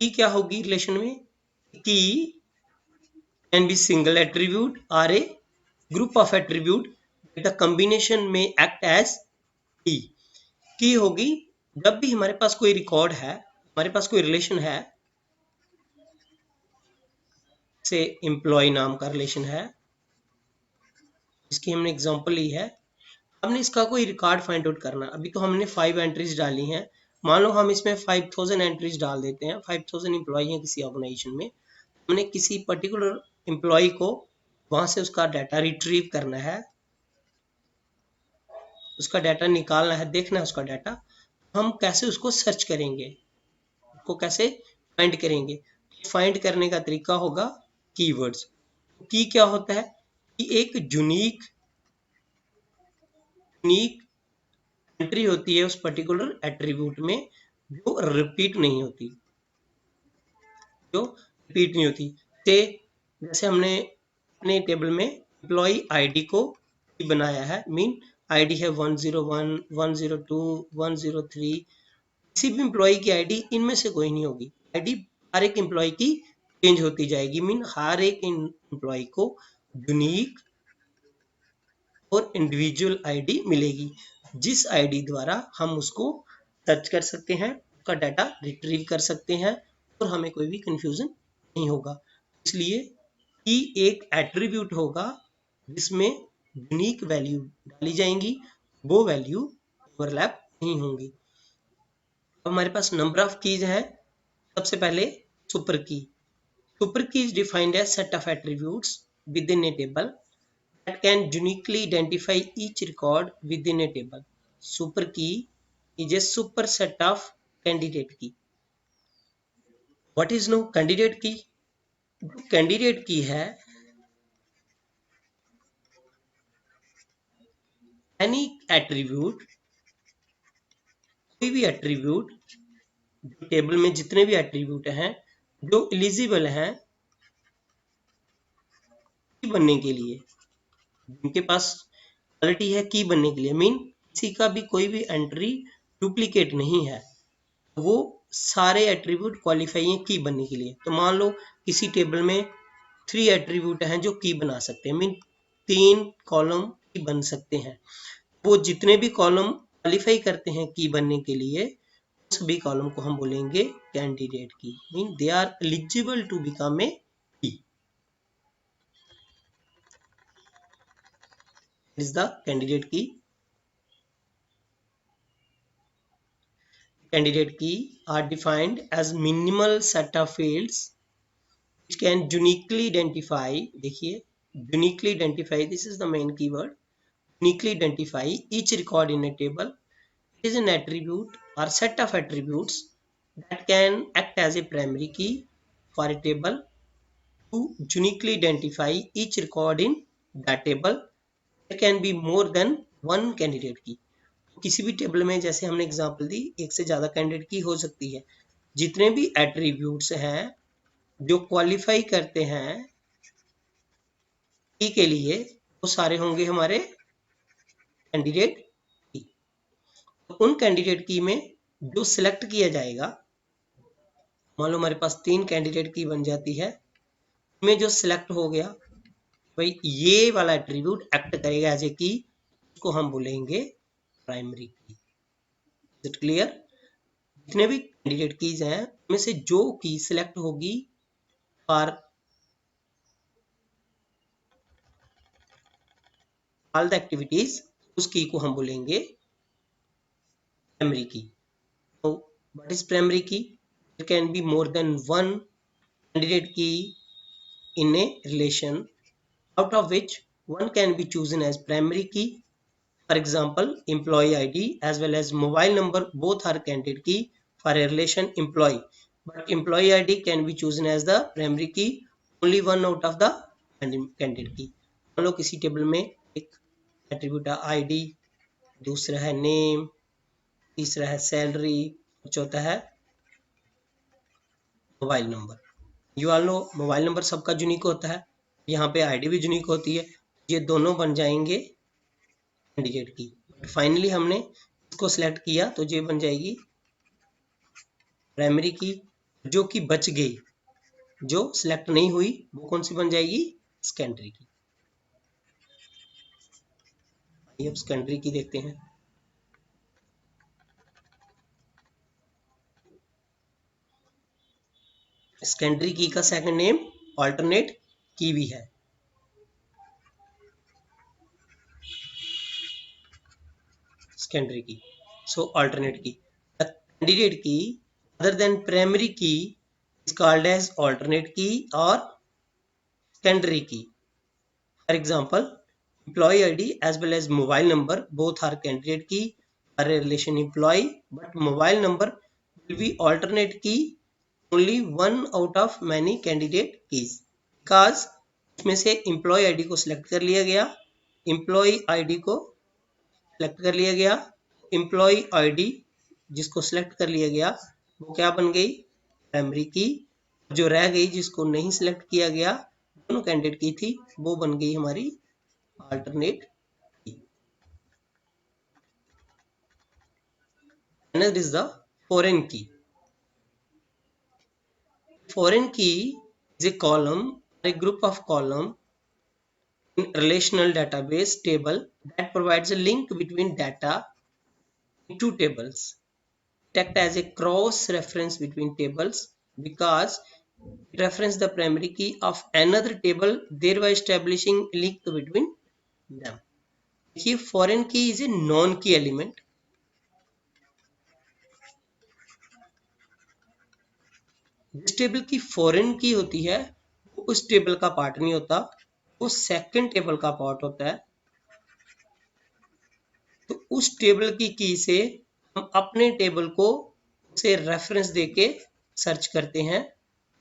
की क्या होगी रिलेशन में? की कैन बी सिंगल एट्रीब्यूट और a group of attribute, the combination में एक्ट एज की होगी जब भी हमारे पास कोई रिकॉर्ड है, हमारे पास कोई रिलेशन है, से एम्प्लॉय नाम का रिलेशन है, इसकी हमने एग्जांपल ली है। हमने इसका कोई रिकॉर्ड फाइंड आउट करना। अभी तो हमने 5 एंट्रीज डाली हैं। मान लो हम इसमें 5000 एंट्रीज डाल देते हैं, 5000 एम्प्लॉय हैं किसी ऑर्गेनाइजेशन में। हमने किसी पर्टिकुलर एम्प्लॉय को वहां से उसका डाटा रिट्रीव करना है, उसका डाटा निकालना है, देखना है उसका डाटा। हम कैसे उसको सर्च करेंगे, उसको कैसे फाइंड करेंगे? फाइंड करने का तरीका होगा कीवर्ड्स। की क्या होता है? कि एक यूनिक एंट्री होती है उस पर्टिकुलर एट्रीब्यूट में, जो रिपीट नहीं होती, जो रिपीट नहीं होती। जैसे हमने अपने टेबल में एम्प्लॉय आईडी को बनाया है, मीन आईडी है 101, 102, 103। किसी भी एम्प्लॉय की आईडी इनमें से कोई नहीं होगी। आईडी हर एक एम्प्लॉय की चेंज होती जाएगी, मीन हर एक एम्प्लॉय को यूनिक और इंडिविजुअल आईडी मिलेगी, जिस आईडी द्वारा हम उसको सर्च कर सकते हैं, उसका डाटा रिट्रीव कर सकते हैं और हमें कोई भी कंफ्यूजन नहीं होगा। इसलिए की एक एट्रीब्यूट होगा जिसमें यूनिक वैल्यू डाली जाएंगी, वो वैल्यू ओवरलैप नहीं होंगी। अब हमारे पास नंबर ऑफ कीज है। सबसे पहले super key. Super key is defined as set of attributes within a table that can uniquely identify each record within a table. Super key is a superset of candidate key. What is now candidate key? Candidate key है any attribute, कोई भी attribute, table में जितने भी attribute हैं जो eligible हैं की बनने के लिए, जिनके पास क्वालिटी है की बनने के लिए, मीन किसी का भी कोई भी एंट्री डुप्लीकेट नहीं है, वो सारे एट्रीब्यूट क्वालिफाई हैं की बनने के लिए। तो मान लो किसी टेबल में 3 एट्रीब्यूट हैं जो की बना सकते हैं, मीन 3 कॉलम की बन सकते हैं। वो जितने भी कॉलम क्वालिफाई करते हैं की बनने के लिए, सभी कॉलम को हम बोलेंगे candidate key, mean they are eligible to become a key. Is the candidate key. Candidate key are defined as minimal set of fields which can uniquely identify, देखिए uniquely identify, this is the main keyword, uniquely identify each record in a table. It is an attribute or set of attributes that can act as a primary key for a table to uniquely identify each record in that table. There can be more than one candidate key. किसी भी table में, जैसे हमने example दी, एक से ज़्यादा candidate की हो सकती है। जितने भी एट्रीब्यूट्स हैं जो क्वालिफाई करते हैं की के लिए, वो सारे होंगे हमारे कैंडिडेट की। तो उन कैंडिडेट की में जो सिलेक्ट किया जाएगा, मान लो हमारे पास 3 कैंडिडेट की बन जाती है, में जो सिलेक्ट हो गया भाई ये वाला एट्रीब्यूट एक्ट करेगा एज ए की, उसको हम बोलेंगे प्राइमरी की। Is it clear? जितने भी कैंडिडेट कीज हैं उनमें से जो की सिलेक्ट होगी फॉर ऑल द एक्टिविटीज, उस की को हम बोलेंगे प्राइमरी की। तो what is primary key? There can be more than one candidate key in a relation, out of which one can be chosen as primary key. For example, employee ID as well as mobile number both are candidate key for a relation employee, but employee ID can be chosen as the primary key, only one out of the candidate key. मान लो किसी table में एक attribute है ID, दूसरा है name, तीसरा है salary, चौथा है mobile number. You all know mobile number सबका यूनिक होता है, यहाँ पे आईडी भी यूनिक होती है, ये दोनों बन जाएंगे कैंडिडेट की। फाइनली हमने इसको सिलेक्ट किया तो ये बन जाएगी प्राइमरी की। जो कि बच गई, जो सिलेक्ट नहीं हुई, वो कौन सी बन जाएगी? सेकेंडरी की। आइए अब सेकेंडरी की देखते हैं। सेकेंडरी की का सेकंड नेम अल्टरनेट की भी है। सेकेंडरी की, सो अल्टरनेट की। द कैंडिडेट की अदर देन प्राइमरी की इज कॉल्ड एज अल्टरनेट की और सेकेंडरी की। For example, employee ID as well as mobile number both are candidate key are a relation employee, but mobile number will be alternate key, only one out of many candidate keys, because इसमें से employee ID को select कर लिया गया, employee ID को select कर लिया गया, employee ID जिसको select कर लिया गया वो क्या बन गई? प्राइमरी की। जो रह गई जिसको नहीं select किया गया, दोनों कैंडिडेट की थी, वो बन गई हमारी alternate key. Another is the foreign key. Foreign key is a column or a group of columns in relational database table that provides a link between data in two tables. It acts as a cross reference between tables because it references the primary key of another table, thereby establishing a link between them. देखिए, foreign key is a non key element. जिस table की foreign की होती है वो उस table का part नहीं होता, वो सेकंड टेबल का पार्ट होता है। तो उस टेबल की से हम अपने टेबल को उसे रेफरेंस देके सर्च करते हैं,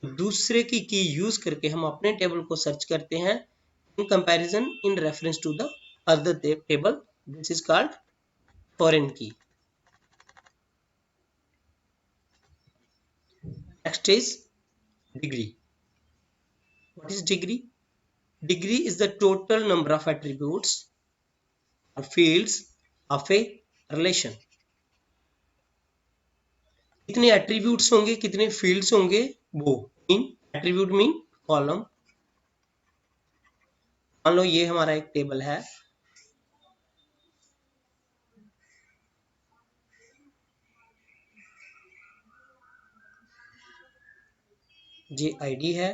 दूसरे की यूज करके हम अपने टेबल को सर्च करते हैं in comparison in reference to the other table. This is called foreign key. Next is degree. What is degree? Degree is the total number of attributes or fields of a relation. कितने attributes होंगे, कितने fields होंगे, वो mean attribute mean column. मान लो ये हमारा एक table है, ये आईडी है,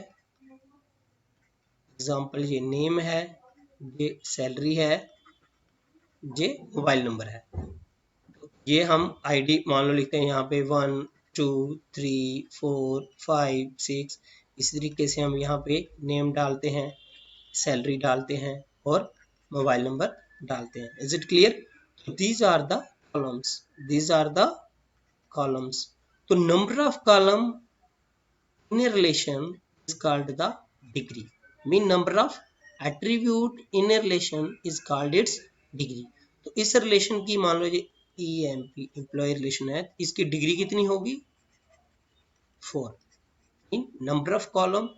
एग्जाम्पल ये नेम है, ये सैलरी है, ये मोबाइल नंबर है। ये हम आईडी मान लो लिखते हैं यहाँ पे 1 2 3 4 5 6। इसी तरीके से हम यहाँ पे नेम डालते हैं, सैलरी डालते हैं और मोबाइल नंबर डालते हैं। Is it clear? These are the columns, these are the columns. तो number of column in a relation is called the degree. Mean number of attribute in a relation is called its degree. तो इस relation की मान लो ये EMP employ relation है, इसकी degree कितनी होगी? 4. In number of column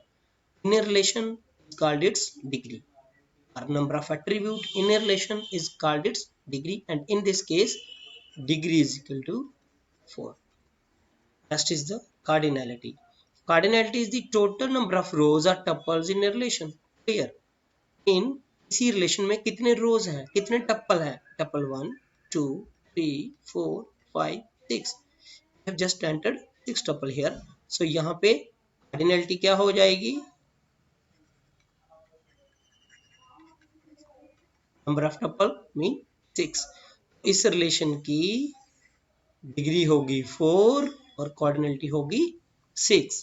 in a relation is called its degree, or number of attribute in a relation is called its degree, and in this case degree is equal to 4. Next is the cardinality. Cardinality is the total number of rows or tuples in a relation. Clear? In इसी relation में कितने रोज हैं, कितने टप्पल हैं? टप्पल 1 2 3 4 5 6। I have just entered 6 tuple here. So यहाँ पे cardinality क्या हो जाएगी? Number of tuple mean 6। इस रिलेशन की डिग्री होगी 4 और cardinality होगी 6।